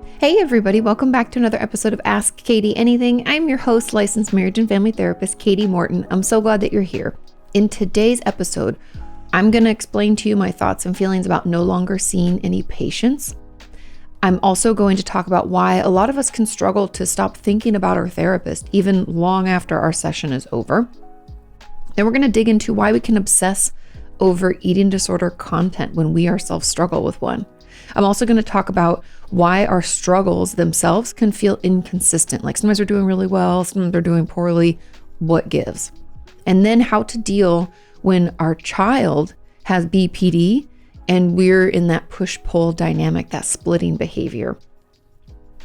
Hey everybody, welcome back to another episode of Ask Kati Anything. I'm your host, licensed marriage and family therapist, Kati Morton. I'm so glad that you're here. In today's episode, I'm going to explain to you my thoughts and feelings about no longer seeing any patients. I'm also going to talk about why a lot of us can struggle to stop thinking about our therapist even long after our session is over. Then we're going to dig into why we can obsess over eating disorder content when we ourselves struggle with one. I'm also going to talk about why our struggles themselves can feel inconsistent. Like sometimes we're doing really well, sometimes they're doing poorly. What gives? And then how to deal when our child has BPD and we're in that push-pull dynamic, that splitting behavior.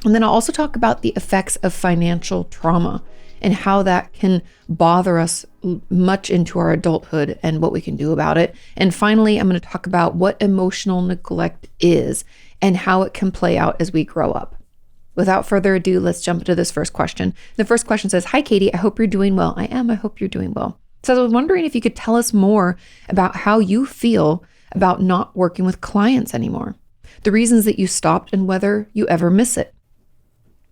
And then I'll also talk about the effects of financial trauma and how that can bother us much into our adulthood and what we can do about it. And finally, I'm going to talk about what emotional neglect is and how it can play out as we grow up. Without further ado, let's jump into this first question. The first question says, "Hi, Kati. I hope you're doing well." I am. I hope you're doing well. So I was wondering if you could tell us more about how you feel about not working with clients anymore, the reasons that you stopped, and whether you ever miss it.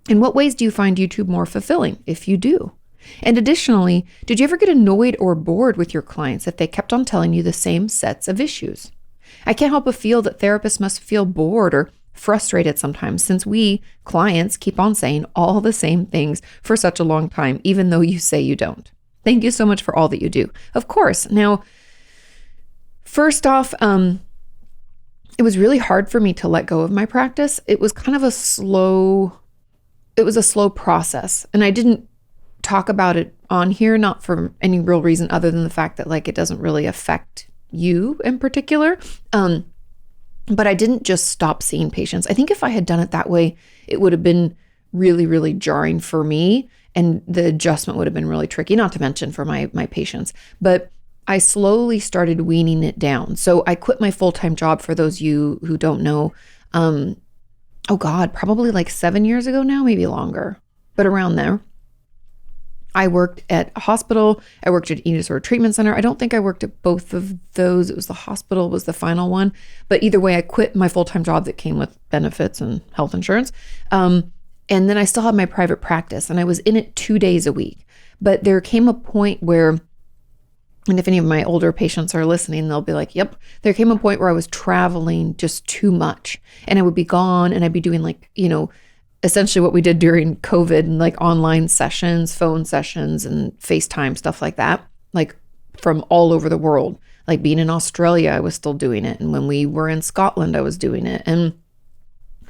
In what ways do you find YouTube more fulfilling, if you do? And additionally, did you ever get annoyed or bored with your clients if they kept on telling you the same sets of issues? I can't help but feel that therapists must feel bored or frustrated sometimes, since we, clients, keep on saying all the same things for such a long time, even though you say you don't. Thank you so much for all that you do. Of course. Now, first off, it was really hard for me to let go of my practice. It was kind of a slow process. And I didn't talk about it on here, not for any real reason other than the fact that it doesn't really affect you in particular. But I didn't just stop seeing patients. I think if I had done it that way, it would have been really, really jarring for me. And the adjustment would have been really tricky, not to mention for my patients. But I slowly started weaning it down. So I quit my full-time job, for those of you who don't know. Probably 7 years ago now, maybe longer, but around there. I worked at a hospital. I worked at Eating Disorder Treatment Center. I don't think I worked at both of those. It was the hospital was the final one. But either way, I quit my full-time job that came with benefits and health insurance. And then I still had my private practice, and I was in it 2 days a week. But there came a point where, and if any of my older patients are listening, they'll be like, yep, there came a point where I was traveling just too much, and I would be gone, and I'd be doing essentially what we did during COVID, and online sessions, phone sessions, and FaceTime, stuff like that, from all over the world. Being in Australia, I was still doing it. And when we were in Scotland, I was doing it, and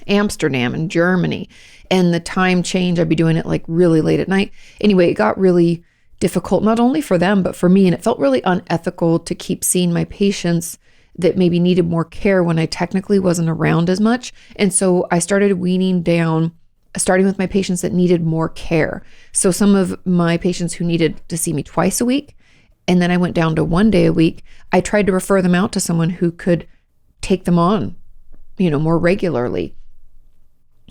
Amsterdam and Germany. And the time change, I'd be doing it really late at night. Anyway, it got really difficult, not only for them, but for me. And it felt really unethical to keep seeing my patients that maybe needed more care when I technically wasn't around as much. And so I started weaning down, starting with my patients that needed more care. So some of my patients who needed to see me twice a week, and then I went down to 1 day a week, I tried to refer them out to someone who could take them on, more regularly.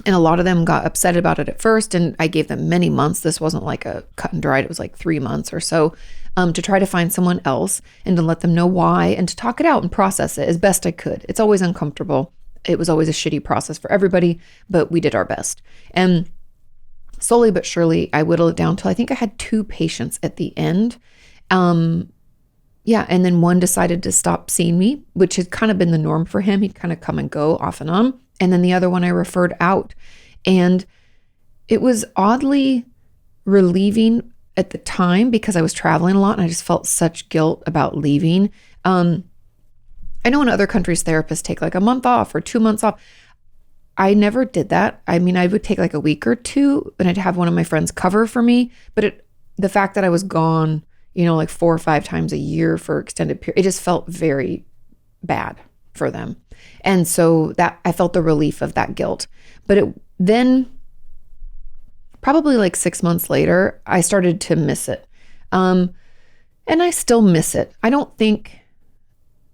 And a lot of them got upset about it at first, and I gave them many months. This wasn't a cut and dried. It was 3 months or so to try to find someone else and to let them know why and to talk it out and process it as best I could. It's always uncomfortable. It was always a shitty process for everybody, but we did our best. And slowly but surely, I whittled it down till I think I had 2 patients at the end. And then one decided to stop seeing me, which had kind of been the norm for him. He'd kind of come and go off and on. And then the other one I referred out. And it was oddly relieving at the time because I was traveling a lot and I just felt such guilt about leaving. I know in other countries, therapists take a month off or 2 months off. I never did that. I mean, I would take a week or two and I'd have one of my friends cover for me. But the fact that I was gone, 4 or 5 times a year for extended period, it just felt very bad for them. And so that I felt the relief of that guilt. But then probably 6 months later, I started to miss it. And I still miss it. I don't think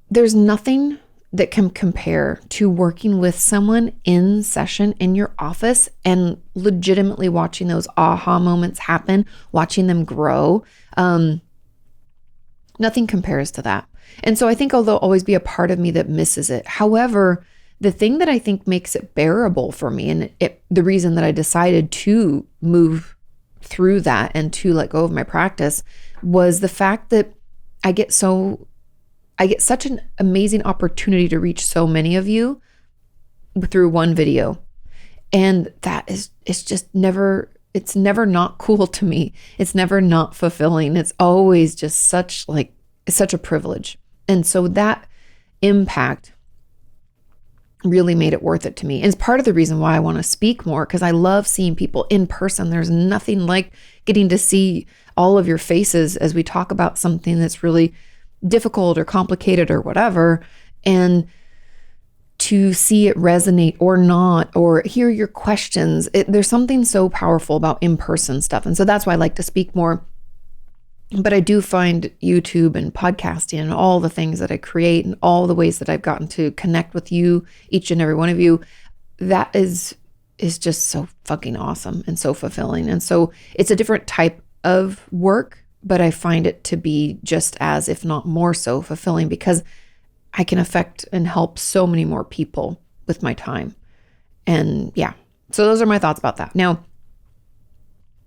there's nothing that can compare to working with someone in session in your office and legitimately watching those aha moments happen, watching them grow. Nothing compares to that. And so I think there'll always be a part of me that misses it. However, the thing that I think makes it bearable for me, and the reason that I decided to move through that and to let go of my practice, was the fact that I get such an amazing opportunity to reach so many of you through one video. And it's just never, it's never not cool to me. It's never not fulfilling. It's always just it's such a privilege. And so that impact really made it worth it to me. And it's part of the reason why I want to speak more, because I love seeing people in person. There's nothing like getting to see all of your faces as we talk about something that's really difficult or complicated or whatever, and to see it resonate or not, or hear your questions. There's something so powerful about in-person stuff. And so that's why I like to speak more. But I do find YouTube and podcasting and all the things that I create and all the ways that I've gotten to connect with you, each and every one of you, that is just so fucking awesome and so fulfilling. And so it's a different type of work, but I find it to be just as, if not more so, fulfilling, because I can affect and help so many more people with my time. And yeah, so those are my thoughts about that. Now,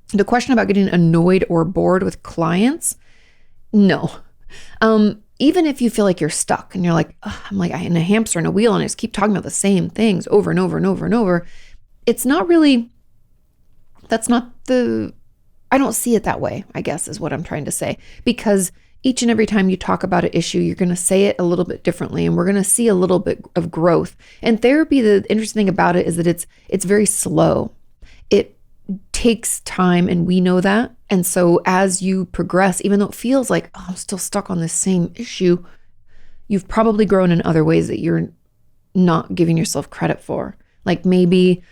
the question about getting annoyed or bored with clients, no. Even if you feel like you're stuck and you're like, I'm like in a hamster in a wheel and I just keep talking about the same things over and over and over and over, it's not really, I don't see it that way, I guess is what I'm trying to say. Because each and every time you talk about an issue, you're going to say it a little bit differently, and we're going to see a little bit of growth. And therapy, the interesting thing about it is that it's very slow. It takes time, and we know that. And so as you progress, even though it feels like, I'm still stuck on this same issue, you've probably grown in other ways that you're not giving yourself credit for. Like maybe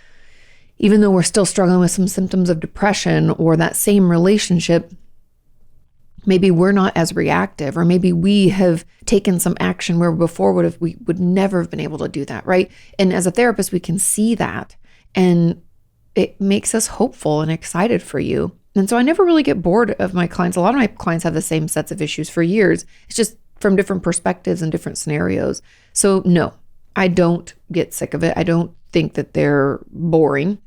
even though we're still struggling with some symptoms of depression or that same relationship, maybe we're not as reactive, or maybe we have taken some action where before we would never have been able to do that, right? And as a therapist, we can see that, and it makes us hopeful and excited for you. And so I never really get bored of my clients. A lot of my clients have the same sets of issues for years. It's just from different perspectives and different scenarios. So no, I don't get sick of it. I don't think that they're boring.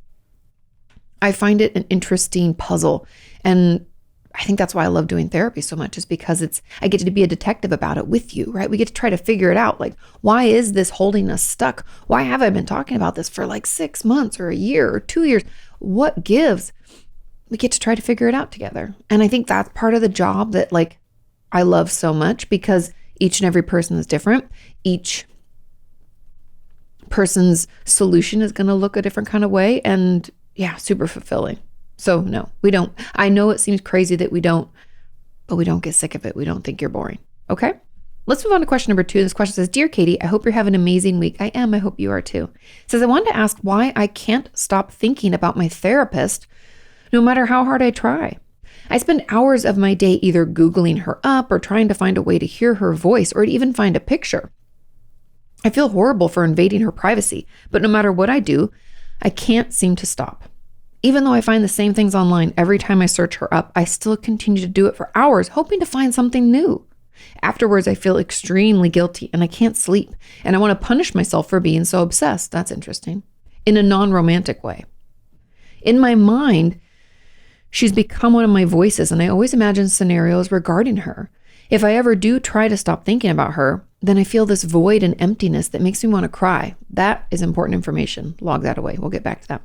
I find it an interesting puzzle. And I think that's why I love doing therapy so much, is because I get to be a detective about it with you, right? We get to try to figure it out. Like, why is this holding us stuck? Why have I been talking about this for like 6 months or a year or 2 years? What gives? We get to try to figure it out together. And I think that's part of the job that like I love so much, because each and every person is different. Each person's solution is going to look a different kind of way. And yeah, super fulfilling. So no, we don't. I know it seems crazy that we don't, but we don't get sick of it. We don't think you're boring. Okay. Let's move on to question number 2. This question says, Dear Kati, I hope you're having an amazing week. I am. I hope you are too. It says, I wanted to ask why I can't stop thinking about my therapist no matter how hard I try. I spend hours of my day either Googling her up or trying to find a way to hear her voice or to even find a picture. I feel horrible for invading her privacy, but no matter what I do, I can't seem to stop. Even though I find the same things online every time I search her up, I still continue to do it for hours, hoping to find something new. Afterwards, I feel extremely guilty and I can't sleep, and I want to punish myself for being so obsessed. That's interesting. In a non-romantic way. In my mind, she's become one of my voices, and I always imagine scenarios regarding her. If I ever do try to stop thinking about her, then I feel this void and emptiness that makes me want to cry. That is important information. Log that away. We'll get back to that.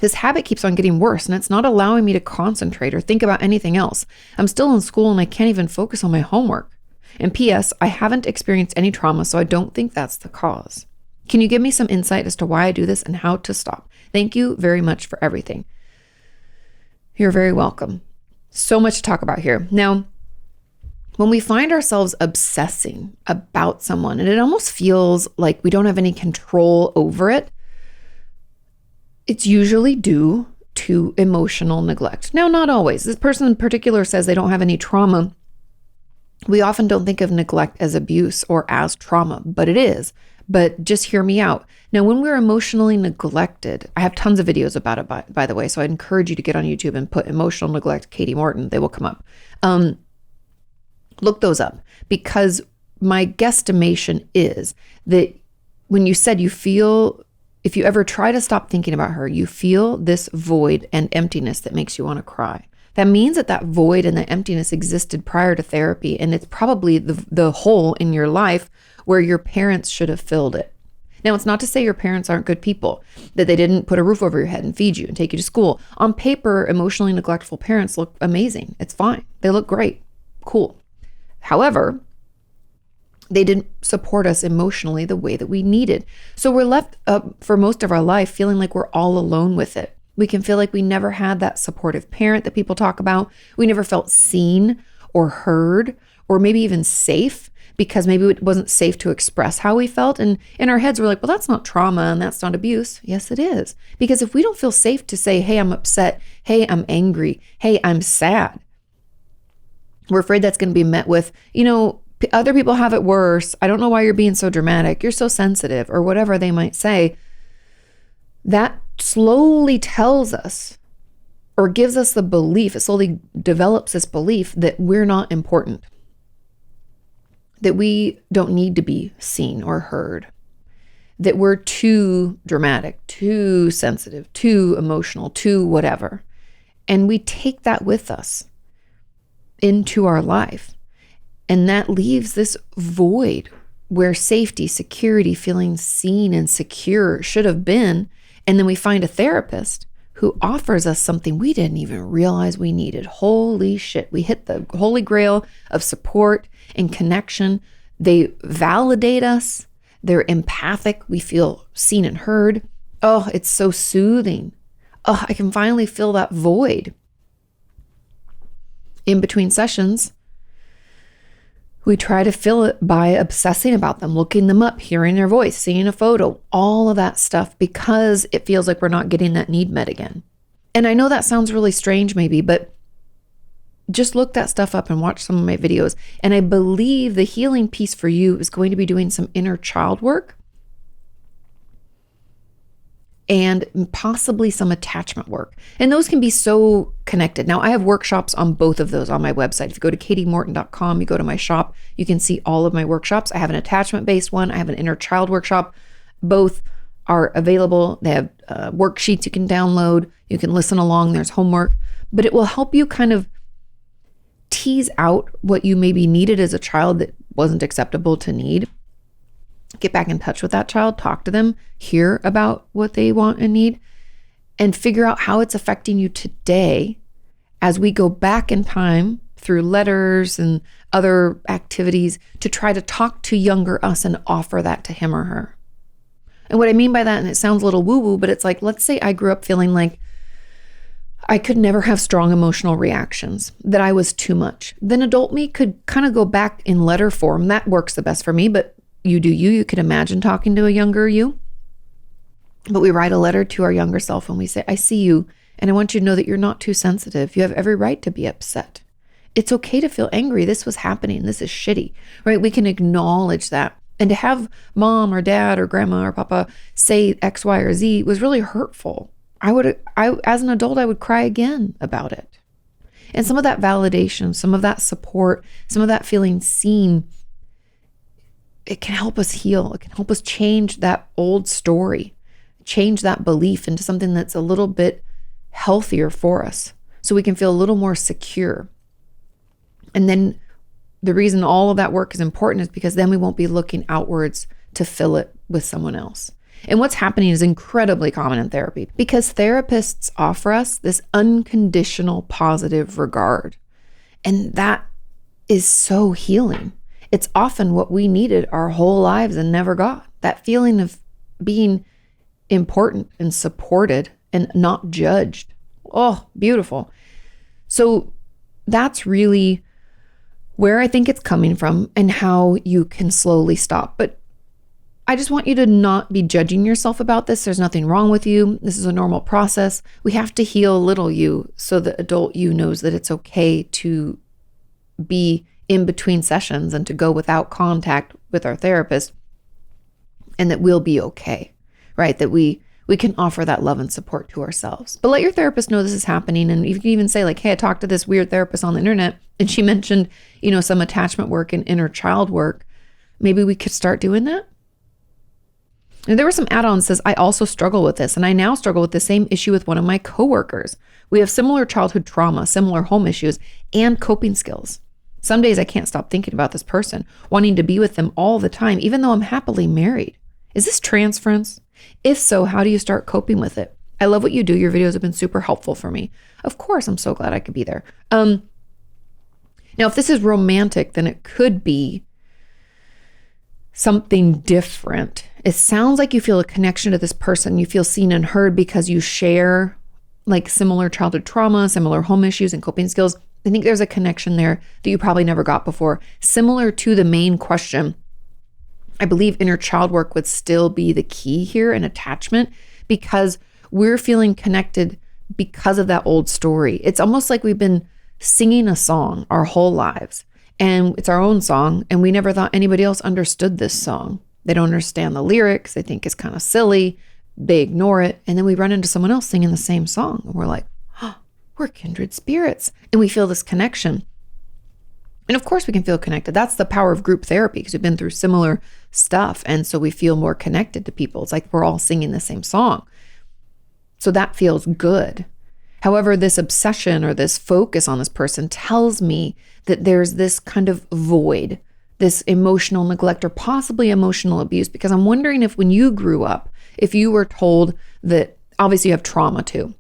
This habit keeps on getting worse, and it's not allowing me to concentrate or think about anything else. I'm still in school and I can't even focus on my homework. And P.S., I haven't experienced any trauma, so I don't think that's the cause. Can you give me some insight as to why I do this and how to stop? Thank you very much for everything. You're very welcome. So much to talk about here. Now, when we find ourselves obsessing about someone, and it almost feels like we don't have any control over it, it's usually due to emotional neglect. Now, not always. This person in particular says they don't have any trauma. We often don't think of neglect as abuse or as trauma, but it is. But just hear me out. Now, when we're emotionally neglected, I have tons of videos about it, by the way, so I'd encourage you to get on YouTube and put emotional neglect, Kati Morton. They will come up. Look those up, because my guesstimation is that when you said you feel, if you ever try to stop thinking about her, you feel this void and emptiness that makes you want to cry. That means that that void and that emptiness existed prior to therapy. And it's probably the hole in your life where your parents should have filled it. Now, it's not to say your parents aren't good people, that they didn't put a roof over your head and feed you and take you to school. On paper, emotionally neglectful parents look amazing. It's fine. They look great. Cool. However, they didn't support us emotionally the way that we needed. So we're left for most of our life feeling like we're all alone with it. We can feel like we never had that supportive parent that people talk about. We never felt seen or heard or maybe even safe, because maybe it wasn't safe to express how we felt. And in our heads, we're like, well, that's not trauma and that's not abuse. Yes, it is. Because if we don't feel safe to say, hey, I'm upset. Hey, I'm angry. Hey, I'm sad. We're afraid that's going to be met with, other people have it worse. I don't know why you're being so dramatic. You're so sensitive, or whatever they might say. That slowly tells us or gives us the belief, it slowly develops this belief that we're not important, that we don't need to be seen or heard, that we're too dramatic, too sensitive, too emotional, too whatever. And we take that with us into our life. And that leaves this void where safety, security, feeling seen and secure should have been. And then we find a therapist who offers us something we didn't even realize we needed. Holy shit. We hit the holy grail of support and connection. They validate us. They're empathic. We feel seen and heard. Oh, it's so soothing. Oh, I can finally fill that void. In between sessions, we try to fill it by obsessing about them, looking them up, hearing their voice, seeing a photo, all of that stuff, because it feels like we're not getting that need met again. And I know that sounds really strange maybe, but just look that stuff up and watch some of my videos. And I believe the healing piece for you is going to be doing some inner child work and possibly some attachment work. And those can be so connected. Now, I have workshops on both of those on my website. If you go to katiemorton.com, you go to my shop, you can see all of my workshops. I have an attachment-based one. I have an inner child workshop. Both are available. They have worksheets you can download. You can listen along. There's homework. But it will help you kind of tease out what you maybe needed as a child that wasn't acceptable to need. Get back in touch with that child, talk to them, hear about what they want and need, and figure out how it's affecting you today as we go back in time through letters and other activities to try to talk to younger us and offer that to him or her. And what I mean by that, and it sounds a little woo-woo, but it's like, let's say I grew up feeling like I could never have strong emotional reactions, that I was too much. Then adult me could kind of go back in letter form. That works the best for me, but you do you. You could imagine talking to a younger you. But we write a letter to our younger self and we say, I see you, and I want you to know that you're not too sensitive. You have every right to be upset. It's okay to feel angry. This was happening. This is shitty, right? We can acknowledge that. And to have mom or dad or grandma or papa say X, Y, or Z was really hurtful. As an adult, I would cry again about it. And some of that validation, some of that support, some of that feeling seen, it can help us heal. It can help us change that old story, change that belief into something that's a little bit healthier for us, so we can feel a little more secure. And then the reason all of that work is important is because then we won't be looking outwards to fill it with someone else. And what's happening is incredibly common in therapy, because therapists offer us this unconditional positive regard. And that is so healing. It's often what we needed our whole lives and never got. That feeling of being important and supported and not judged. Oh, beautiful. So that's really where I think it's coming from and how you can slowly stop. But I just want you to not be judging yourself about this. There's nothing wrong with you. This is a normal process. We have to heal little you so the adult you knows that it's okay to be in between sessions and to go without contact with our therapist, and that we'll be okay, right? That we can offer that love and support to ourselves. But let your therapist know this is happening. And you can even say like, hey, I talked to this weird therapist on the internet and she mentioned, some attachment work and inner child work. Maybe we could start doing that. And there were some add-ons says, I also struggle with this, and I now struggle with the same issue with one of my coworkers. We have similar childhood trauma, similar home issues, and coping skills. Some days I can't stop thinking about this person, wanting to be with them all the time, even though I'm happily married. Is this transference? If so, how do you start coping with it? I love what you do. Your videos have been super helpful for me. Of course, I'm so glad I could be there. Now, if this is romantic, then it could be something different. It sounds like you feel a connection to this person. You feel seen and heard because you share like similar childhood trauma, similar home issues and coping skills. I think there's a connection there that you probably never got before. Similar to the main question, I believe inner child work would still be the key here in attachment, because we're feeling connected because of that old story. It's almost like we've been singing a song our whole lives, and it's our own song, and we never thought anybody else understood this song. They don't understand the lyrics. They think it's kind of silly. They ignore it. And then we run into someone else singing the same song, and we're like, oh, we're kindred spirits. And we feel this connection. And of course we can feel connected. That's the power of group therapy, because we've been through similar stuff. And so we feel more connected to people. It's like we're all singing the same song. So that feels good. However, this obsession or this focus on this person tells me that there's this kind of void, this emotional neglect or possibly emotional abuse, because I'm wondering if when you grew up, if you were told that obviously you have trauma too.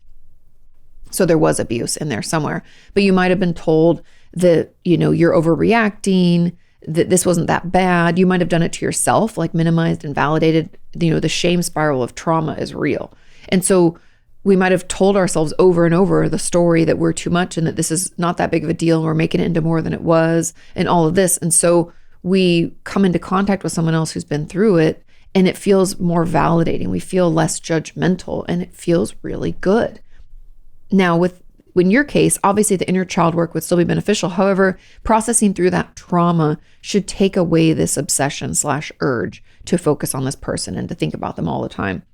So there was abuse in there somewhere, but you might have been told that, you know, you're overreacting, that this wasn't that bad. You might have done it to yourself, like minimized and validated. You know, the shame spiral of trauma is real. And so we might have told ourselves over and over the story that we're too much and that this is not that big of a deal and we're making it into more than it was and all of this. And so we come into contact with someone else who's been through it, and it feels more validating. We feel less judgmental, and it feels really good. Now, in your case, obviously the inner child work would still be beneficial. However, processing through that trauma should take away this obsession/urge to focus on this person and to think about them all the time.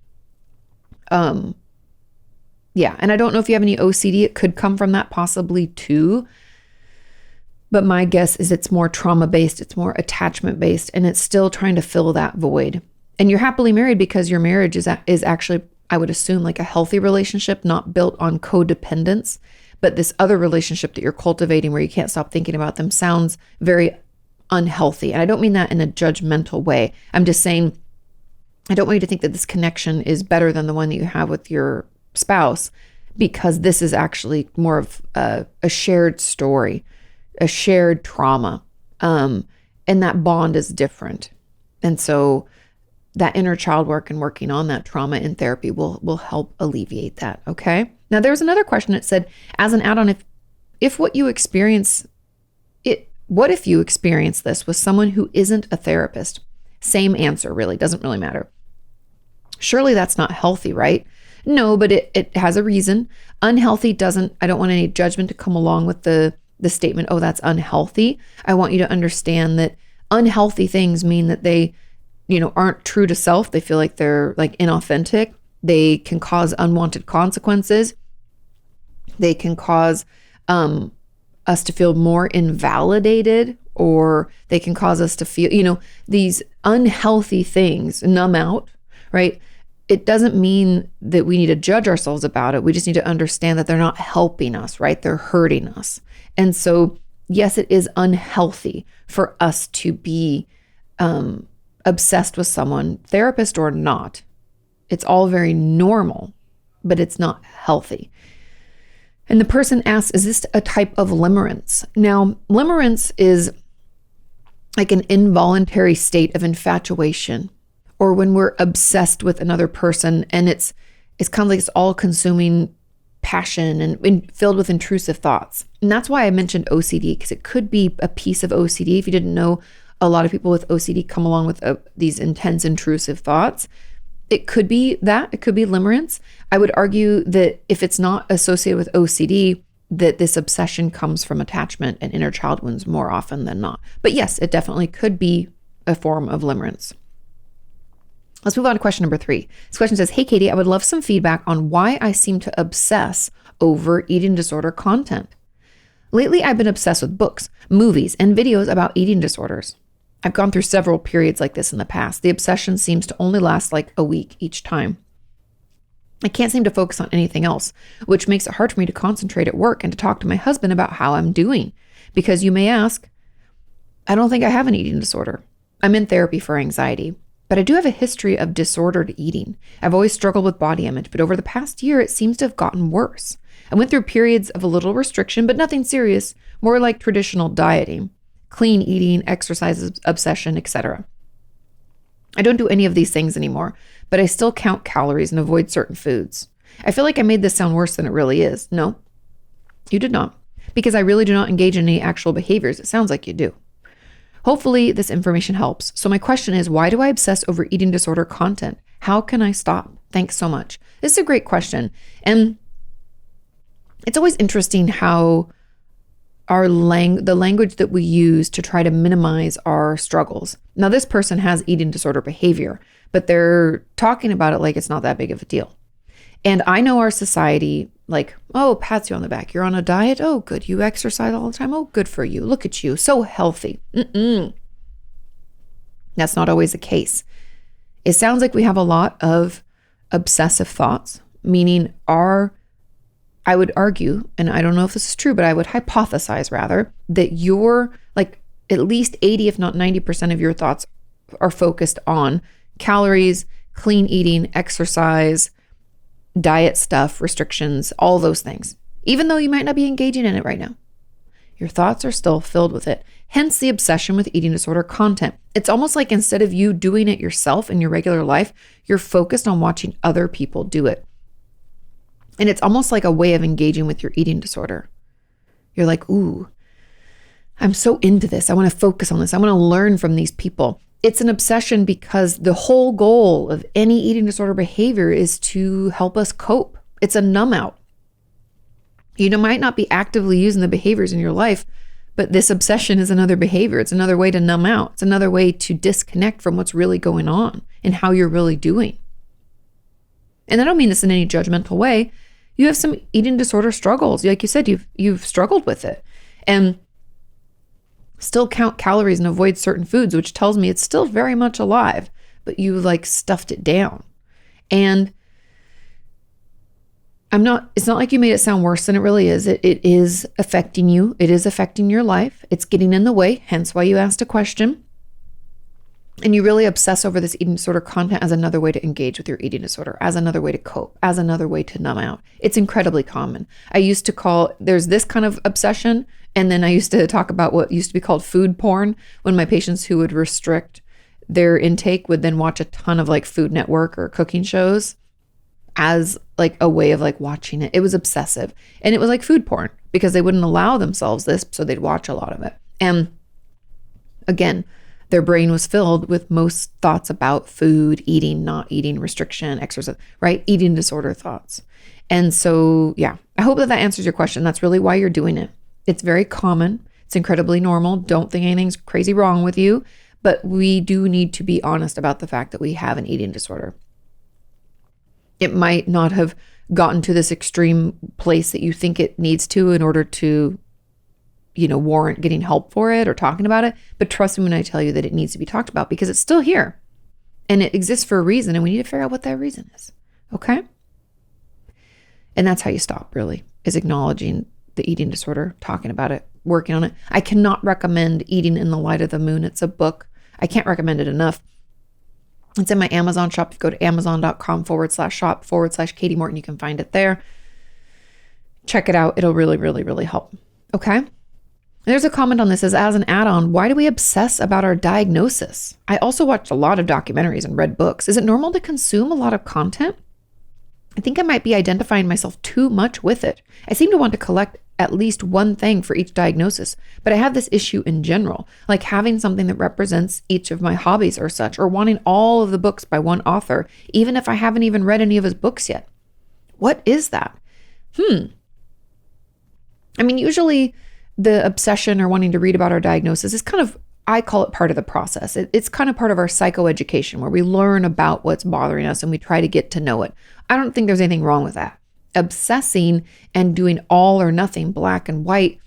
Yeah. And I don't know if you have any OCD. It could come from that possibly too. But my guess is it's more trauma-based, it's more attachment-based, and it's still trying to fill that void. And you're happily married because your marriage is actually, I would assume, like a healthy relationship, not built on codependence. But this other relationship that you're cultivating where you can't stop thinking about them sounds very unhealthy. And I don't mean that in a judgmental way. I'm just saying, I don't want you to think that this connection is better than the one that you have with your spouse, because this is actually more of a shared story, a shared trauma. And that bond is different. And so that inner child work and working on that trauma in therapy will help alleviate that. Okay. Now there's another question that said, as an add-on, if what you experience, what if you experience this with someone who isn't a therapist? Same answer, really, doesn't really matter. Surely that's not healthy, right? No, but it has a reason. Unhealthy doesn't, I don't want any judgment to come along with the statement, oh, that's unhealthy. I want you to understand that unhealthy things mean that they, aren't true to self. They feel like they're like inauthentic. They can cause unwanted consequences. They can cause us to feel more invalidated, or they can cause us to feel, these unhealthy things numb out, right? It doesn't mean that we need to judge ourselves about it. We just need to understand that they're not helping us, right? They're hurting us. And so, yes, it is unhealthy for us to be obsessed with someone, therapist or not. It's all very normal, but it's not healthy. And the person asks, is this a type of limerence? Now, limerence is like an involuntary state of infatuation, or when we're obsessed with another person, and it's kind of like this all-consuming passion and filled with intrusive thoughts. And that's why I mentioned OCD, because it could be a piece of OCD. If you didn't know, a lot of people with OCD come along with these intense, intrusive thoughts. It could be that. It could be limerence. I would argue that if it's not associated with OCD, that this obsession comes from attachment and inner child wounds more often than not. But yes, it definitely could be a form of limerence. Let's move on to question number 3. This question says, hey, Katie, I would love some feedback on why I seem to obsess over eating disorder content. Lately, I've been obsessed with books, movies, and videos about eating disorders. I've gone through several periods like this in the past. The obsession seems to only last like a week each time. I can't seem to focus on anything else, which makes it hard for me to concentrate at work and to talk to my husband about how I'm doing. Because you may ask, I don't think I have an eating disorder. I'm in therapy for anxiety, but I do have a history of disordered eating. I've always struggled with body image, but over the past year, it seems to have gotten worse. I went through periods of a little restriction, but nothing serious, more like traditional dieting, clean eating, exercise obsession, etc. I don't do any of these things anymore, but I still count calories and avoid certain foods. I feel like I made this sound worse than it really is. No, you did not, because I really do not engage in any actual behaviors. It sounds like you do. Hopefully this information helps. So my question is, why do I obsess over eating disorder content? How can I stop? Thanks so much. This is a great question. And it's always interesting how the language that we use to try to minimize our struggles. Now, this person has eating disorder behavior, but they're talking about it like it's not that big of a deal. And I know our society, like, oh, pats you on the back. You're on a diet. Oh, good. You exercise all the time. Oh, good for you. Look at you. So healthy. That's not always the case. It sounds like we have a lot of obsessive thoughts, meaning I would argue, and I don't know if this is true, but I would hypothesize rather, that you're like at least 80, if not 90% of your thoughts are focused on calories, clean eating, exercise, diet stuff, restrictions, all those things. Even though you might not be engaging in it right now, your thoughts are still filled with it. Hence the obsession with eating disorder content. It's almost like instead of you doing it yourself in your regular life, you're focused on watching other people do it. And it's almost like a way of engaging with your eating disorder. You're like, ooh, I'm so into this. I want to focus on this. I want to learn from these people. It's an obsession because the whole goal of any eating disorder behavior is to help us cope. It's a numb out. You might not be actively using the behaviors in your life, but this obsession is another behavior. It's another way to numb out. It's another way to disconnect from what's really going on and how you're really doing. And I don't mean this in any judgmental way. You have some eating disorder struggles. Like you said, you've struggled with it and still count calories and avoid certain foods, which tells me it's still very much alive, but you like stuffed it down. And it's not like you made it sound worse than it really is. It is affecting you. It is affecting your life. It's getting in the way, hence why you asked a question. And you really obsess over this eating disorder content as another way to engage with your eating disorder, as another way to cope, as another way to numb out. It's incredibly common. There's this kind of obsession. And then I used to talk about what used to be called food porn, when my patients who would restrict their intake would then watch a ton of like Food Network or cooking shows as like a way of like watching it. It was obsessive. And it was like food porn because they wouldn't allow themselves this. So they'd watch a lot of it. And again, their brain was filled with most thoughts about food, eating, not eating, restriction, exercise, right? Eating disorder thoughts. And so, yeah, I hope that answers your question. That's really why you're doing it. It's very common. It's incredibly normal. Don't think anything's crazy wrong with you, but we do need to be honest about the fact that we have an eating disorder. It might not have gotten to this extreme place that you think it needs to in order to warrant getting help for it or talking about it. But trust me when I tell you that it needs to be talked about because it's still here and it exists for a reason. And we need to figure out what that reason is. Okay. And that's how you stop, really, is acknowledging the eating disorder, talking about it, working on it. I cannot recommend Eating in the Light of the Moon. It's a book. I can't recommend it enough. It's in my Amazon shop. If you go to amazon.com/shop/Kati Morton, you can find it there. Check it out. It'll really, really, really help. Okay. There's a comment on this as an add-on. Why do we obsess about our diagnosis? I also watched a lot of documentaries and read books. Is it normal to consume a lot of content? I think I might be identifying myself too much with it. I seem to want to collect at least one thing for each diagnosis, but I have this issue in general, like having something that represents each of my hobbies or such, or wanting all of the books by one author, even if I haven't even read any of his books yet. What is that? I mean, usually the obsession or wanting to read about our diagnosis is kind of, I call it part of the process. It's kind of part of our psychoeducation where we learn about what's bothering us and we try to get to know it. I don't think there's anything wrong with that. Obsessing and doing all or nothing, black and white.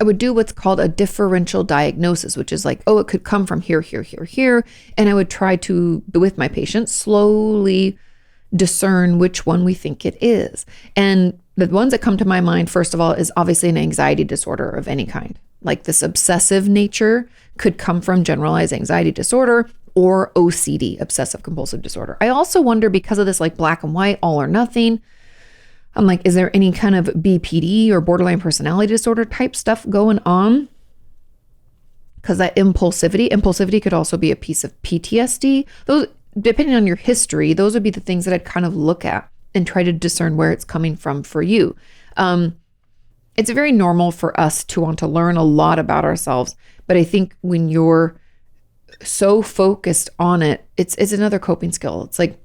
I would do what's called a differential diagnosis, which is like, oh, it could come from here, here, here, here. And I would try to, with my patients, slowly discern which one we think it is. And the ones that come to my mind, first of all, is obviously an anxiety disorder of any kind. Like this obsessive nature could come from generalized anxiety disorder or OCD, obsessive compulsive disorder. I also wonder, because of this like black and white, all or nothing, I'm like, is there any kind of BPD or borderline personality disorder type stuff going on? Because that impulsivity could also be a piece of PTSD. Those, depending on your history, those would be the things that I'd kind of look at and try to discern where it's coming from for you. It's very normal for us to want to learn a lot about ourselves, but I think when you're so focused on it, it's another coping skill. It's like,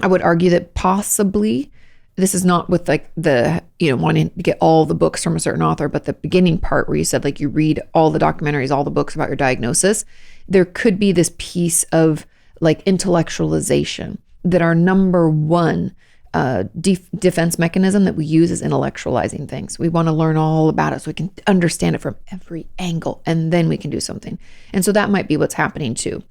I would argue that possibly this is not with like the, wanting to get all the books from a certain author, but the beginning part where you said like you read all the documentaries, all the books about your diagnosis, there could be this piece of intellectualization that our number one defense mechanism that we use is intellectualizing things. We want to learn all about it so we can understand it from every angle, and then we can do something. And so that might be what's happening too.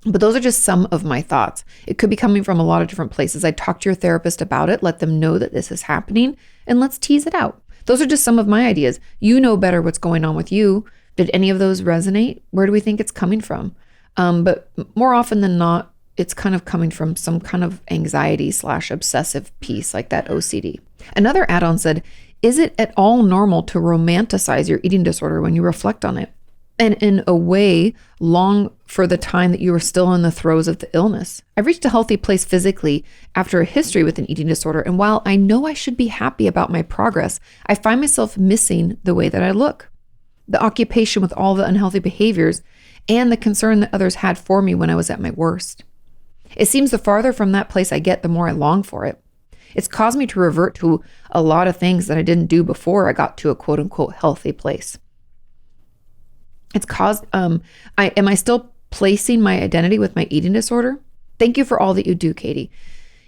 But those are just some of my thoughts. It could be coming from a lot of different places. I'd talk to your therapist about it, let them know that this is happening, and let's tease it out. Those are just some of my ideas. You know better what's going on with you. Did any of those resonate? Where do we think it's coming from? But more often than not, it's kind of coming from some kind of anxiety/obsessive piece like that OCD. Another add-on said, is it at all normal to romanticize your eating disorder when you reflect on it? And in a way, long for the time that you were still in the throes of the illness. I've reached a healthy place physically after a history with an eating disorder. And while I know I should be happy about my progress, I find myself missing the way that I look, the occupation with all the unhealthy behaviors, and the concern that others had for me when I was at my worst. It seems the farther from that place I get, the more I long for it. It's caused me to revert to a lot of things that I didn't do before I got to a quote unquote healthy place. It's caused, am I still placing my identity with my eating disorder? Thank you for all that you do, Katie.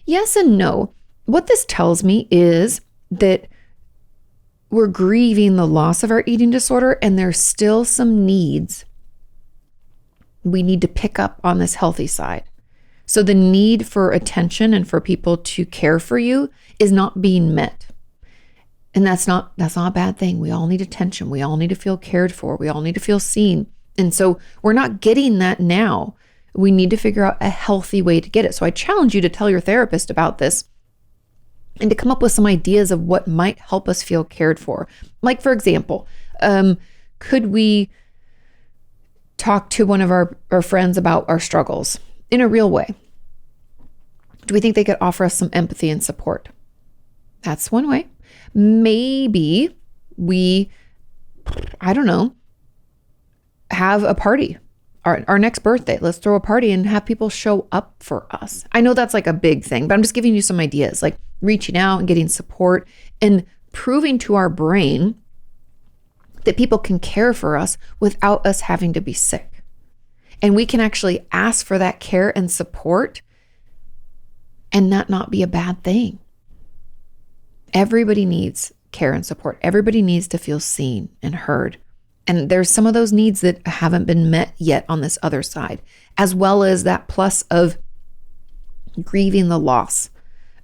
Yes and no. What this tells me is that we're grieving the loss of our eating disorder, and there's still some needs we need to pick up on this healthy side. So the need for attention and for people to care for you is not being met. And that's not a bad thing. We all need attention. We all need to feel cared for. We all need to feel seen. And so we're not getting that now. We need to figure out a healthy way to get it. So I challenge you to tell your therapist about this and to come up with some ideas of what might help us feel cared for. Like, for example, could we talk to one of our friends about our struggles in a real way? Do we think they could offer us some empathy and support? That's one way. Maybe we, I don't know, have a party. Our next birthday, let's throw a party and have people show up for us. I know that's like a big thing, but I'm just giving you some ideas, like reaching out and getting support and proving to our brain that people can care for us without us having to be sick. And we can actually ask for that care and support and that not be a bad thing. Everybody needs care and support. Everybody needs to feel seen and heard. And there's some of those needs that haven't been met yet on this other side, as well as that plus of grieving the loss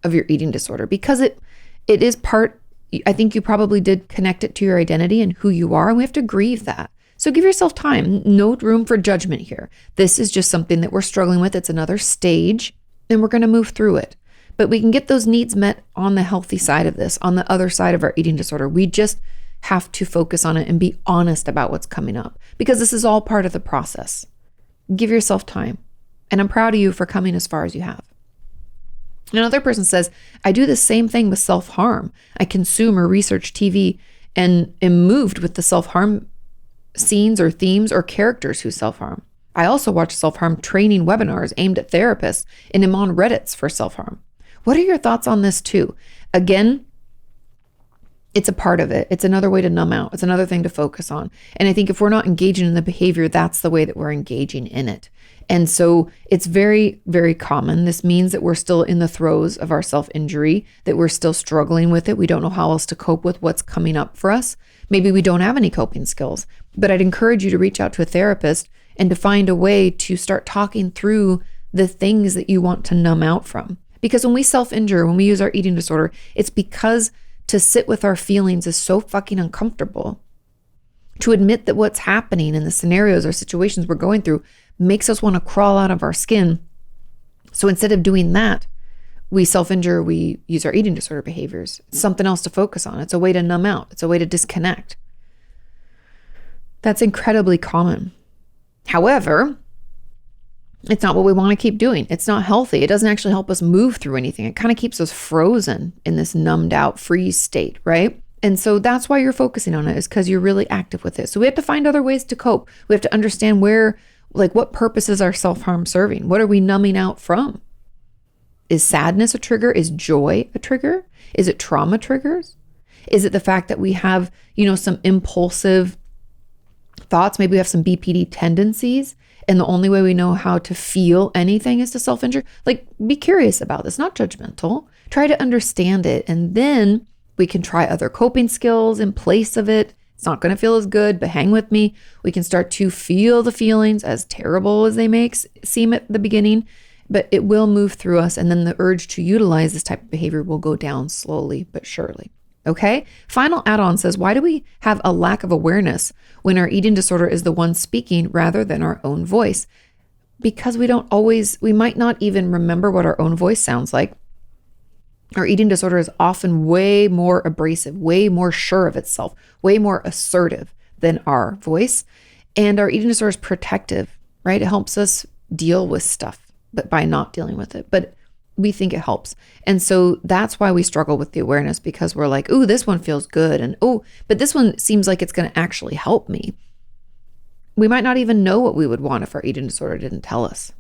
of your eating disorder, because it is part, I think you probably did connect it to your identity and who you are, and we have to grieve that. So give yourself time. No room for judgment here. This is just something that we're struggling with. It's another stage, and we're going to move through it. But we can get those needs met on the healthy side of this, on the other side of our eating disorder. We just have to focus on it and be honest about what's coming up, because this is all part of the process. Give yourself time. And I'm proud of you for coming as far as you have. Another person says, I do the same thing with self-harm. I consume or research TV and am moved with the self-harm scenes or themes or characters who self-harm. I also watch self-harm training webinars aimed at therapists and am on Reddits for self-harm. What are your thoughts on this too? Again, It's a part of it. It's another way to numb out. It's another thing to focus on. And I think if we're not engaging in the behavior, that's the way that we're engaging in it. And so it's very, very common. This means that we're still in the throes of our self-injury, that we're still struggling with it. We don't know how else to cope with what's coming up for us. Maybe we don't have any coping skills, but I'd encourage you to reach out to a therapist and to find a way to start talking through the things that you want to numb out from. Because when we self-injure, when we use our eating disorder, it's because to sit with our feelings is so fucking uncomfortable. To admit that what's happening in the scenarios or situations we're going through makes us want to crawl out of our skin. So instead of doing that, we self-injure, we use our eating disorder behaviors. It's something else to focus on. It's a way to numb out. It's a way to disconnect. That's incredibly common. However, it's not what we want to keep doing. It's not healthy. It doesn't actually help us move through anything. It kind of keeps us frozen in this numbed out freeze state, right? And so that's why you're focusing on it, is because you're really active with it. So we have to find other ways to cope. We have to understand what purpose is our self-harm serving? What are we numbing out from? Is sadness a trigger? Is joy a trigger? Is it trauma triggers? Is it the fact that we have, some impulsive thoughts? Maybe we have some BPD tendencies, and the only way we know how to feel anything is to self-injure. Be curious about this, not judgmental. Try to understand it, and then we can try other coping skills in place of it. It's not going to feel as good, but hang with me. We can start to feel the feelings, as terrible as they seem at the beginning, but it will move through us. And then the urge to utilize this type of behavior will go down slowly but surely. Okay. Final add-on says, why do we have a lack of awareness when our eating disorder is the one speaking rather than our own voice? Because we might not even remember what our own voice sounds like. Our eating disorder is often way more abrasive, way more sure of itself, way more assertive than our voice. And our eating disorder is protective, right? It helps us deal with stuff, but by not dealing with it. But we think it helps. And so that's why we struggle with the awareness, because we're like, oh, this one feels good. And but this one seems like it's going to actually help me. We might not even know what we would want if our eating disorder didn't tell us,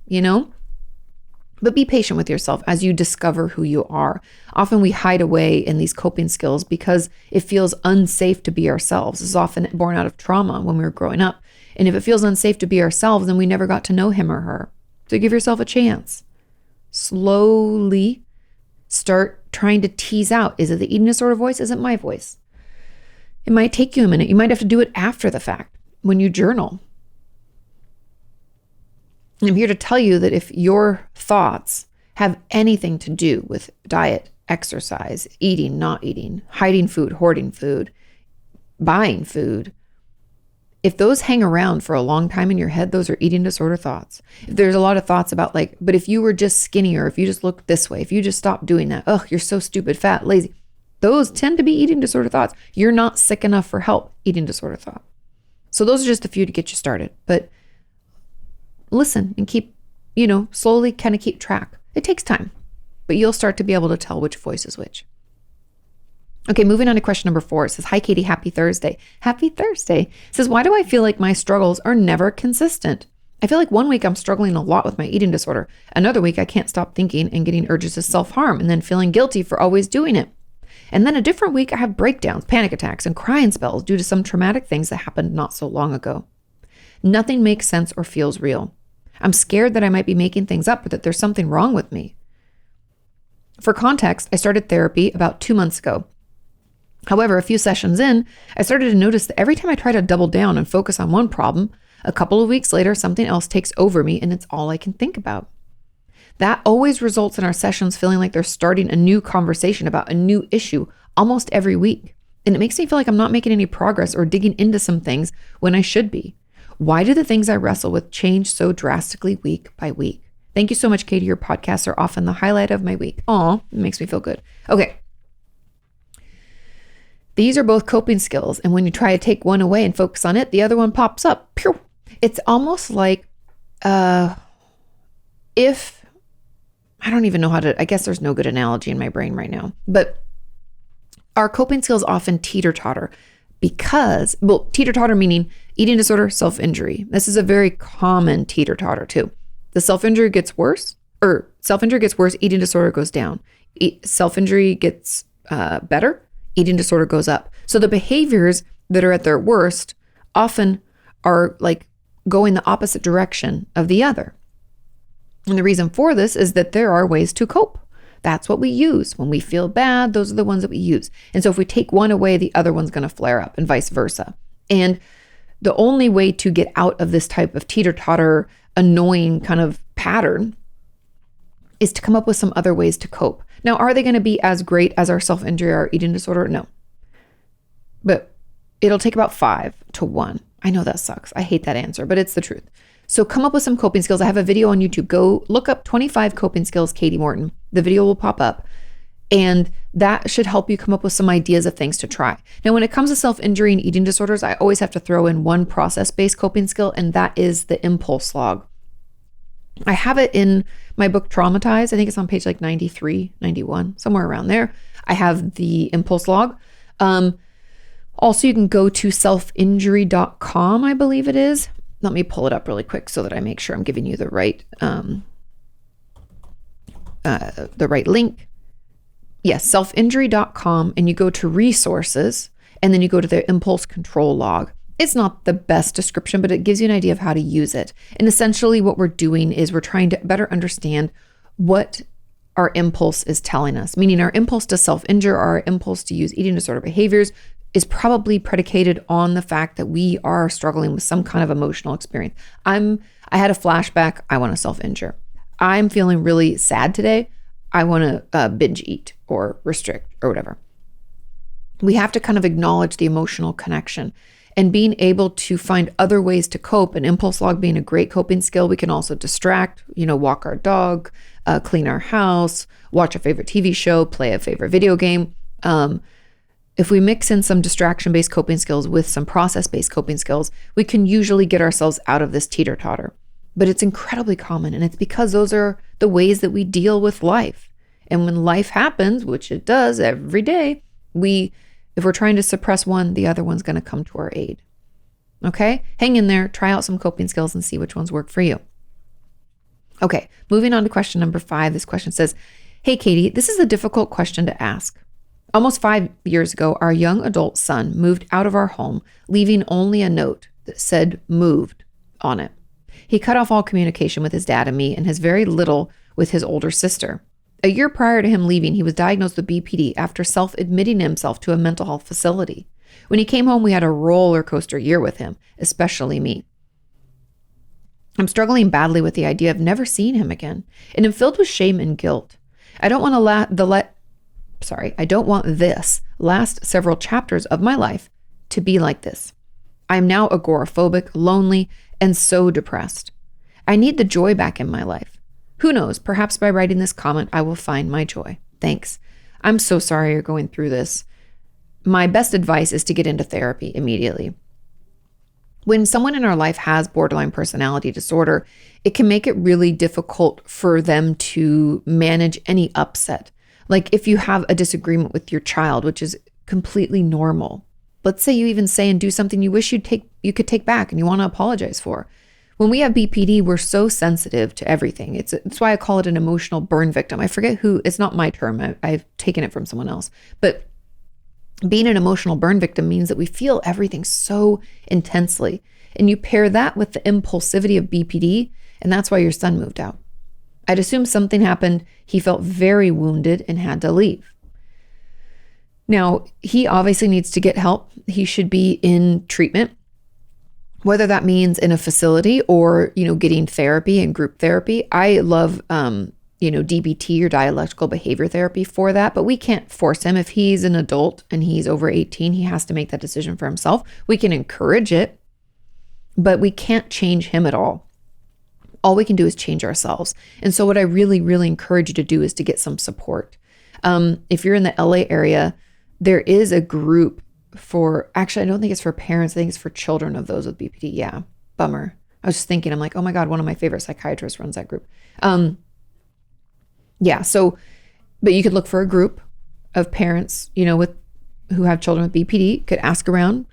But be patient with yourself as you discover who you are. Often we hide away in these coping skills because it feels unsafe to be ourselves. This is often born out of trauma when we were growing up. And if it feels unsafe to be ourselves, then we never got to know him or her. So give yourself a chance. Slowly start trying to tease out, is it the eating disorder voice? Is it my voice? It might take you a minute. You might have to do it after the fact when you journal. I'm here to tell you that if your thoughts have anything to do with diet, exercise, eating, not eating, hiding food, hoarding food, buying food, if those hang around for a long time in your head, those are eating disorder thoughts. If there's a lot of thoughts about but if you were just skinnier, if you just looked this way, if you just stopped doing that, you're so stupid, fat, lazy, those tend to be eating disorder thoughts. You're not sick enough for help, eating disorder thought. So those are just a few to get you started. But listen and keep, slowly kind of keep track. It takes time, but you'll start to be able to tell which voice is which. Okay, moving on to question number 4. It says, hi, Katie, happy Thursday. Happy Thursday. It says, why do I feel like my struggles are never consistent? I feel like one week I'm struggling a lot with my eating disorder. Another week I can't stop thinking and getting urges to self-harm and then feeling guilty for always doing it. And then a different week I have breakdowns, panic attacks, and crying spells due to some traumatic things that happened not so long ago. Nothing makes sense or feels real. I'm scared that I might be making things up or that there's something wrong with me. For context, I started therapy about 2 months ago. However, a few sessions in, I started to notice that every time I try to double down and focus on one problem, a couple of weeks later, something else takes over me and it's all I can think about. That always results in our sessions feeling like they're starting a new conversation about a new issue almost every week. And it makes me feel like I'm not making any progress or digging into some things when I should be. Why do the things I wrestle with change so drastically week by week? Thank you so much, Katie. Your podcasts are often the highlight of my week. Aw, it makes me feel good. Okay. These are both coping skills. And when you try to take one away and focus on it, the other one pops up. Pew! It's almost like if, I don't even know how to, I guess there's no good analogy in my brain right now, but our coping skills often teeter-totter because, teeter-totter meaning eating disorder, self-injury. This is a very common teeter-totter too. The self-injury gets worse, eating disorder goes down. Self-injury gets better, eating disorder goes up. So the behaviors that are at their worst often are like going the opposite direction of the other. And the reason for this is that there are ways to cope. That's what we use. When we feel bad, those are the ones that we use. And so if we take one away, the other one's going to flare up and vice versa. And the only way to get out of this type of teeter-totter, annoying kind of pattern is to come up with some other ways to cope. Now, are they going to be as great as our self-injury or our eating disorder? No. But it'll take about 5 to 1. I know that sucks. I hate that answer, but it's the truth. So come up with some coping skills. I have a video on YouTube. Go look up 25 coping skills, Kati Morton. The video will pop up. And that should help you come up with some ideas of things to try. Now, when it comes to self-injury and eating disorders, I always have to throw in one process-based coping skill, and that is the impulse log. I have it in my book, Traumatized. I think it's on page like 93, 91, somewhere around there. I have the impulse log. Also, you can go to selfinjury.com, I believe it is. Let me pull it up really quick so that I make sure I'm giving you the right link. Yes, selfinjury.com, and you go to resources, and then you go to the impulse control log. It's not the best description, but it gives you an idea of how to use it. And essentially what we're doing is we're trying to better understand what our impulse is telling us, meaning our impulse to self-injure, our impulse to use eating disorder behaviors is probably predicated on the fact that we are struggling with some kind of emotional experience. I had a flashback. I want to self-injure. I'm feeling really sad today. I want to binge eat or restrict or whatever. We have to kind of acknowledge the emotional connection and being able to find other ways to cope. An impulse log being a great coping skill. We can also distract, walk our dog, clean our house, watch a favorite TV show, play a favorite video game. If we mix in some distraction-based coping skills with some process-based coping skills, we can usually get ourselves out of this teeter-totter. But it's incredibly common, and it's because those are the ways that we deal with life. And when life happens, which it does every day, if we're trying to suppress one, the other one's going to come to our aid. Okay? Hang in there, try out some coping skills and see which ones work for you. Okay, moving on to question number 5. This question says, "Hey, Kati, this is a difficult question to ask. Almost 5 years ago, our young adult son moved out of our home, leaving only a note that said 'moved' on it. He cut off all communication with his dad and me and has very little with his older sister. A year prior to him leaving, he was diagnosed with BPD after self-admitting himself to a mental health facility. When he came home, we had a roller coaster year with him, especially me. I'm struggling badly with the idea of never seeing him again, and am filled with shame and guilt. I don't want this last several chapters of my life to be like this. I am now agoraphobic, lonely, and so depressed. I need the joy back in my life. Who knows, perhaps by writing this comment, I will find my joy. Thanks. I'm so sorry you're going through this. My best advice is to get into therapy immediately. When someone in our life has borderline personality disorder, it can make it really difficult for them to manage any upset. Like if you have a disagreement with your child, which is completely normal. Let's say you even say and do something you wish you could take back and you want to apologize for. When we have BPD, we're so sensitive to everything. It's why I call it an emotional burn victim. I forget who, it's not my term. I've taken it from someone else. But being an emotional burn victim means that we feel everything so intensely. And you pair that with the impulsivity of BPD, and that's why your son moved out. I'd assume something happened. He felt very wounded and had to leave. Now, he obviously needs to get help. He should be in treatment, whether that means in a facility or, getting therapy and group therapy. I love, DBT or dialectical behavior therapy for that, but we can't force him. If he's an adult and he's over 18, he has to make that decision for himself. We can encourage it, but we can't change him at all. All we can do is change ourselves. And so what I really, really encourage you to do is to get some support. If you're in the LA area, there is a group actually, I don't think it's for parents. I think it's for children of those with BPD. Yeah. Bummer. I was just thinking, I'm like, oh my God, one of my favorite psychiatrists runs that group. But you could look for a group of parents, who have children with BPD, could ask around,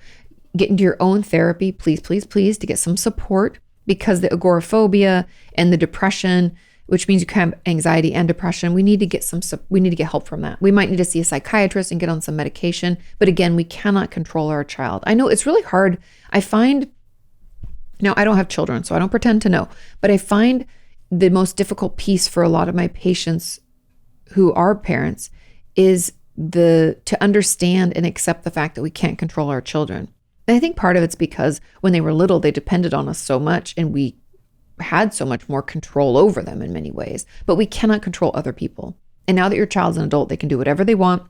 get into your own therapy, please, please, please, to get some support, because the agoraphobia and the depression which means you can have anxiety and depression. We need to get help from that. We might need to see a psychiatrist and get on some medication. But again, we cannot control our child. I know it's really hard. I find, now I don't have children, so I don't pretend to know, but I find the most difficult piece for a lot of my patients who are parents is to understand and accept the fact that we can't control our children. And I think part of it's because when they were little, they depended on us so much and we had so much more control over them in many ways, but we cannot control other people. And now that your child's an adult, they can do whatever they want.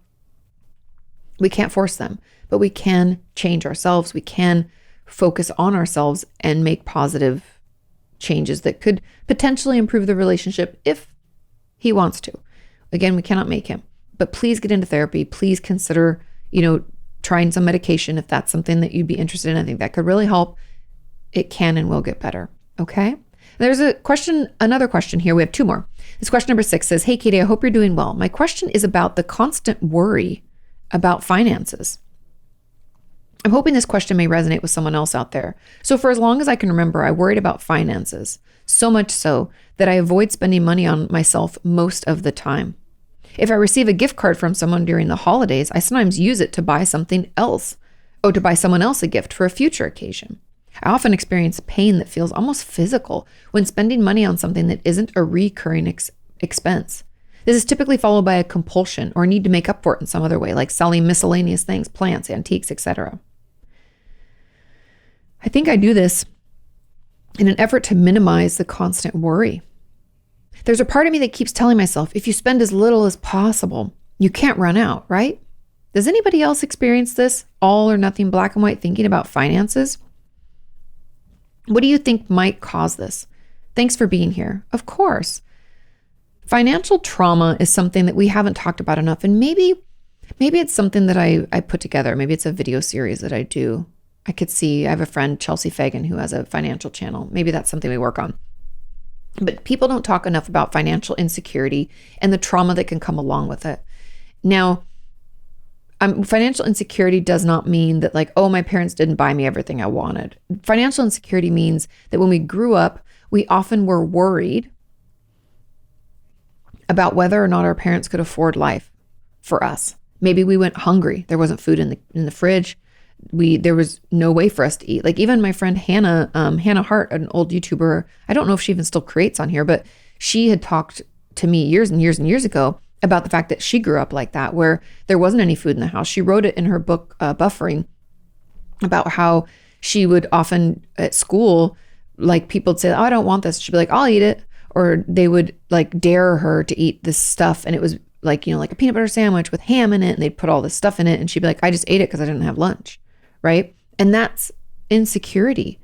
We can't force them, but we can change ourselves. We can focus on ourselves and make positive changes that could potentially improve the relationship if he wants to. Again, we cannot make him, but please get into therapy. Please consider, trying some medication if that's something that you'd be interested in. I think that could really help. It can and will get better. Okay. There's another question here. We have two more. This question number 6 says, "Hey, Katie, I hope you're doing well. My question is about the constant worry about finances. I'm hoping this question may resonate with someone else out there. So for as long as I can remember, I worried about finances, so much so that I avoid spending money on myself most of the time. If I receive a gift card from someone during the holidays, I sometimes use it to buy something else or to buy someone else a gift for a future occasion. I often experience pain that feels almost physical when spending money on something that isn't a recurring expense. This is typically followed by a compulsion or need to make up for it in some other way, like selling miscellaneous things, plants, antiques, etc. I think I do this in an effort to minimize the constant worry. There's a part of me that keeps telling myself, if you spend as little as possible, you can't run out, right? Does anybody else experience this all or nothing black and white thinking about finances? What do you think might cause this? Thanks for being here. Of course. Financial trauma is something that we haven't talked about enough. And maybe it's something that I put together. Maybe it's a video series that I do. I have a friend, Chelsea Fagan, who has a financial channel. Maybe that's something we work on. But people don't talk enough about financial insecurity and the trauma that can come along with it. Now, financial insecurity does not mean that my parents didn't buy me everything I wanted. Financial insecurity means that when we grew up, we often were worried about whether or not our parents could afford life for us. Maybe we went hungry. There wasn't food in the fridge. There was no way for us to eat. Even my friend Hannah Hart, an old YouTuber, I don't know if she even still creates on here, but she had talked to me years and years and years ago about the fact that she grew up like that, where there wasn't any food in the house. She wrote it in her book, Buffering, about how she would often at school, people would say, "Oh, I don't want this." She'd be like, "I'll eat it." Or they would dare her to eat this stuff. And it was like a peanut butter sandwich with ham in it. And they'd put all this stuff in it. And she'd be like, "I just ate it because I didn't have lunch." Right? And that's insecurity,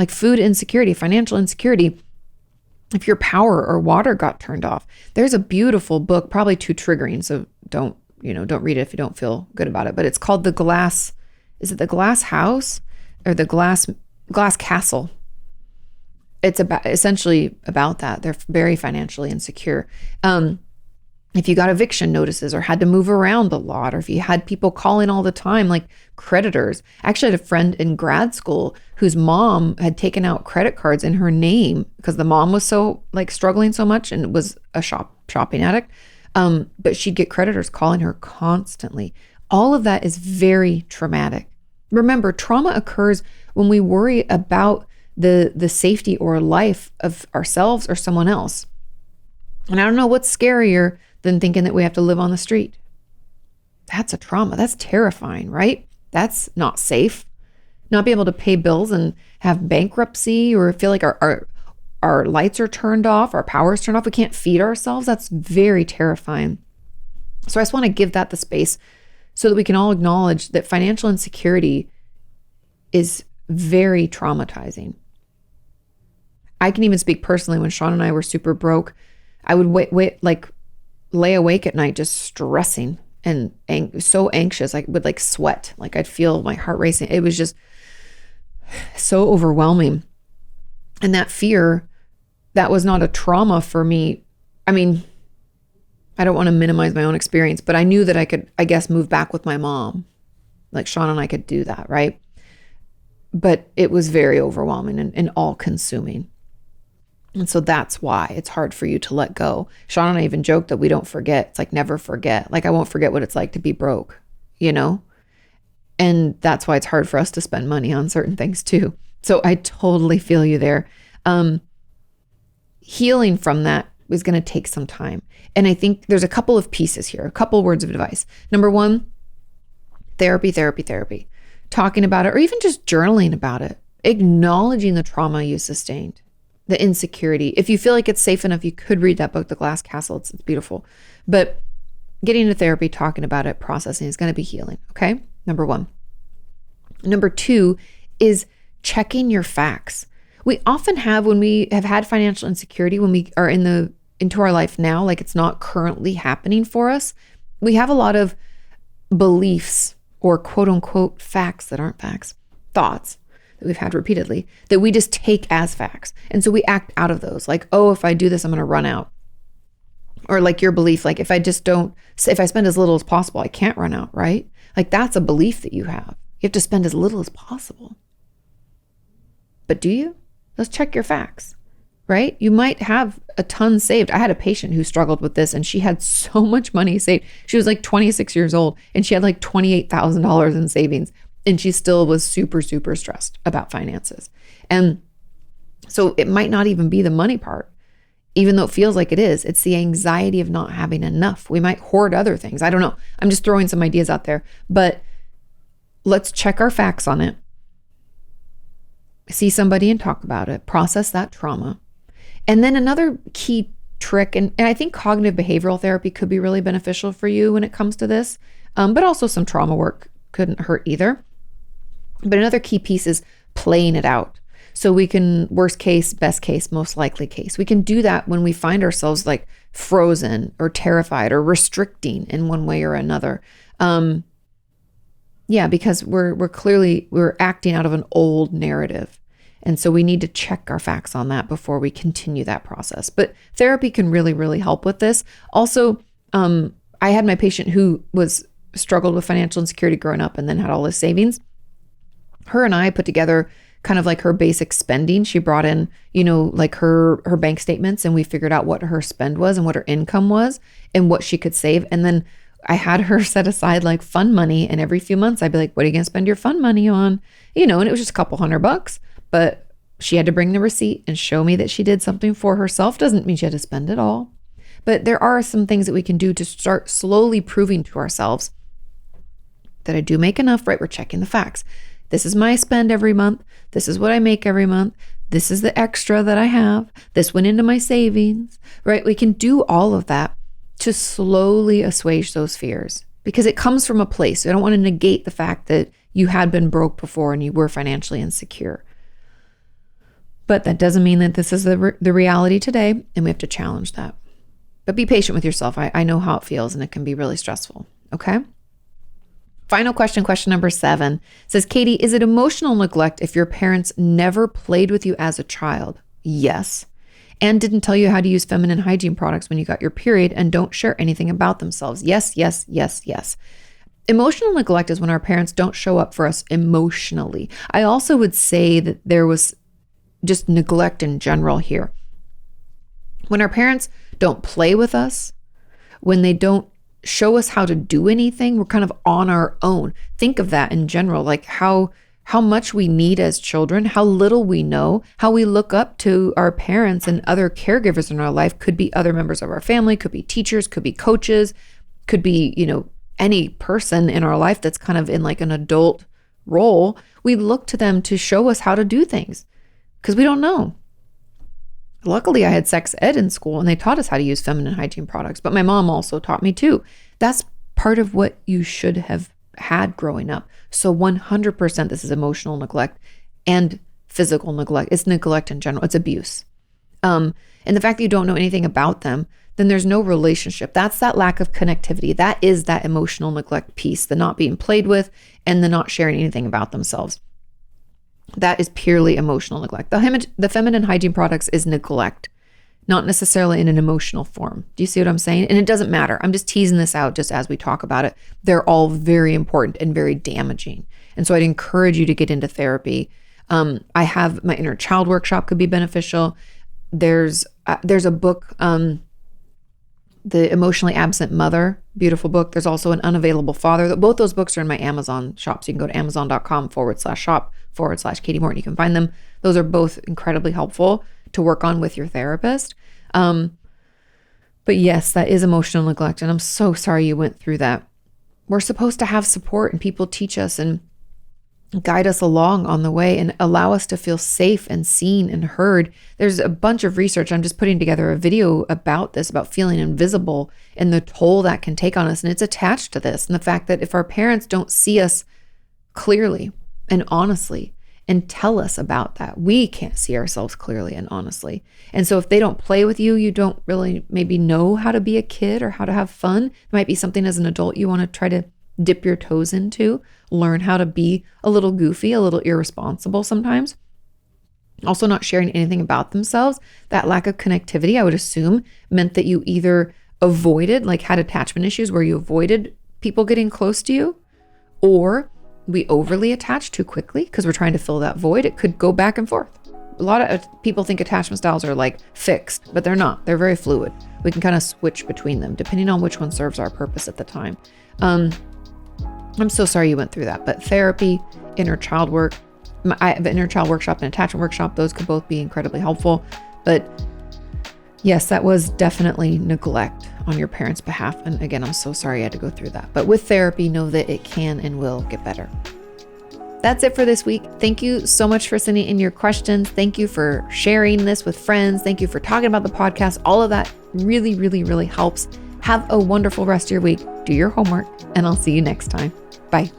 food insecurity, financial insecurity. If your power or water got turned off, there's a beautiful book, probably too triggering. So don't read it if you don't feel good about it, but it's called is it the Glass House or the Glass Castle? It's essentially about that. They're very financially insecure. If you got eviction notices or had to move around a lot, or if you had people calling all the time, like creditors. Actually, I had a friend in grad school whose mom had taken out credit cards in her name because the mom was so struggling so much and was a shopping addict. But she'd get creditors calling her constantly. All of that is very traumatic. Remember, trauma occurs when we worry about the safety or life of ourselves or someone else. And I don't know what's scarier than thinking that we have to live on the street. That's a trauma. That's terrifying, right? That's not safe. Not be able to pay bills and have bankruptcy or feel like our lights are turned off, our power is turned off. We can't feed ourselves. That's very terrifying. So I just want to give that the space so that we can all acknowledge that financial insecurity is very traumatizing. I can even speak personally. When Sean and I were super broke, I would lay awake at night just stressing and so anxious. I would sweat. I'd feel my heart racing. It was just so overwhelming. And that fear, that was not a trauma for me. I mean, I don't want to minimize my own experience, but I knew that I could, I guess, move back with my mom. Sean and I could do that, right? But it was very overwhelming and all consuming. And so that's why it's hard for you to let go. Sean and I even joke that we don't forget. It's like, never forget. Like, I won't forget what it's like to be broke, you know? And that's why it's hard for us to spend money on certain things too. So I totally feel you there. Healing from that is going to take some time. And I think there's a couple of pieces here, a couple words of advice. Number one, therapy. Talking about it, or even just journaling about it. Acknowledging the trauma you sustained, the insecurity. If you feel like it's safe enough, you could read that book, The Glass Castle. It's beautiful. But getting into therapy, talking about it, processing is going to be healing. Okay. Number one. Number two is checking your facts. We often have, when we have had financial insecurity, when we are into our life now, like it's not currently happening for us, we have a lot of beliefs or quote unquote facts that aren't facts, thoughts that we've had repeatedly that we just take as facts. And so we act out of those, like, oh, if I do this, I'm going to run out. Or like your belief, like if I spend as little as possible, I can't run out, right? Like that's a belief that you have. You have to spend as little as possible. But do you? Let's check your facts, right? You might have a ton saved. I had a patient who struggled with this and she had so much money saved. She was like 26 years old and she had like $28,000 in savings and she still was super, super stressed about finances. And so it might not even be the money part, even though it feels like it is. It's the anxiety of not having enough. We might hoard other things. I don't know. I'm just throwing some ideas out there, but let's check our facts on it. See somebody and talk about it, process that trauma. And then another key trick, and I think cognitive behavioral therapy could be really beneficial for you when it comes to this, but also some trauma work couldn't hurt either. But another key piece is playing it out. So we can, worst case, best case, most likely case. We can do that when we find ourselves like frozen or terrified or restricting in one way or another. Because we're acting out of an old narrative. And so we need to check our facts on that before we continue that process. But therapy can really, really help with this. Also, I had my patient who struggled with financial insecurity growing up and then had all his savings. Her and I put together kind of like her basic spending. She brought in, like her bank statements, and we figured out what her spend was and what her income was and what she could save. And then I had her set aside like fun money. And every few months I'd be like, what are you going to spend your fun money on? And it was just a couple $100, but she had to bring the receipt and show me that she did something for herself. Doesn't mean she had to spend it all. But there are some things that we can do to start slowly proving to ourselves that I do make enough, right? We're checking the facts. This is my spend every month. This is what I make every month. This is the extra that I have. This went into my savings, right? We can do all of that to slowly assuage those fears because it comes from a place. I don't want to negate the fact that you had been broke before and you were financially insecure. But that doesn't mean that this is the reality today, and we have to challenge that. But be patient with yourself. I know how it feels, and it can be really stressful, okay? Final question number 7 says, Katie, is it emotional neglect if your parents never played with you as a child? Yes. And didn't tell you how to use feminine hygiene products when you got your period and don't share anything about themselves? Yes, yes, yes, yes. Emotional neglect is when our parents don't show up for us emotionally. I also would say that there was just neglect in general here. When our parents don't play with us, when they don't show us how to do anything, we're kind of on our own. Think of that in general, like how much we need as children, how little we know, how we look up to our parents and other caregivers in our life. Could be other members of our family, could be teachers, could be coaches, could be, any person in our life that's kind of in like an adult role. We look to them to show us how to do things because we don't know. Luckily, I had sex ed in school and they taught us how to use feminine hygiene products, but my mom also taught me too. That's part of what you should have had growing up. So 100% this is emotional neglect and physical neglect. It's neglect in general. It's abuse. And the fact that you don't know anything about them, then there's no relationship. That's that lack of connectivity. That is that emotional neglect piece, the not being played with and the not sharing anything about themselves. That is purely emotional neglect. The feminine hygiene products is neglect, not necessarily in an emotional form. Do you see what I'm saying? And it doesn't matter. I'm just teasing this out just as we talk about it. They're all very important and very damaging. And so I'd encourage you to get into therapy. I have my inner child workshop could be beneficial. There's a book, The Emotionally Absent Mother, beautiful book. There's also An Unavailable Father. Both those books are in my Amazon shop. So you can go to amazon.com/shop/Kati Morton. You can find them. Those are both incredibly helpful to work on with your therapist. But yes, that is emotional neglect. And I'm so sorry you went through that. We're supposed to have support, and people teach us and guide us along on the way and allow us to feel safe and seen and heard. There's a bunch of research. I'm just putting together a video about this, about feeling invisible and the toll that can take on us. And it's attached to this. And the fact that if our parents don't see us clearly and honestly and tell us about that, we can't see ourselves clearly and honestly. And so if they don't play with you, you don't really maybe know how to be a kid or how to have fun. It might be something as an adult you want to try to dip your toes into, learn how to be a little goofy, a little irresponsible sometimes. Also not sharing anything about themselves. That lack of connectivity, I would assume, meant that you either avoided, like had attachment issues where you avoided people getting close to you, or we overly attach too quickly because we're trying to fill that void. It could go back and forth. A lot of people think attachment styles are like fixed, but they're not. They're very fluid. We can kind of switch between them depending on which one serves our purpose at the time. I'm so sorry you went through that, but therapy, inner child work, I have an inner child workshop and attachment workshop. Those could both be incredibly helpful. But yes, that was definitely neglect on your parents' behalf. And again, I'm so sorry you had to go through that. But with therapy, know that it can and will get better. That's it for this week. Thank you so much for sending in your questions. Thank you for sharing this with friends. Thank you for talking about the podcast. All of that really, really, really helps. Have a wonderful rest of your week. Do your homework, and I'll see you next time. Bye.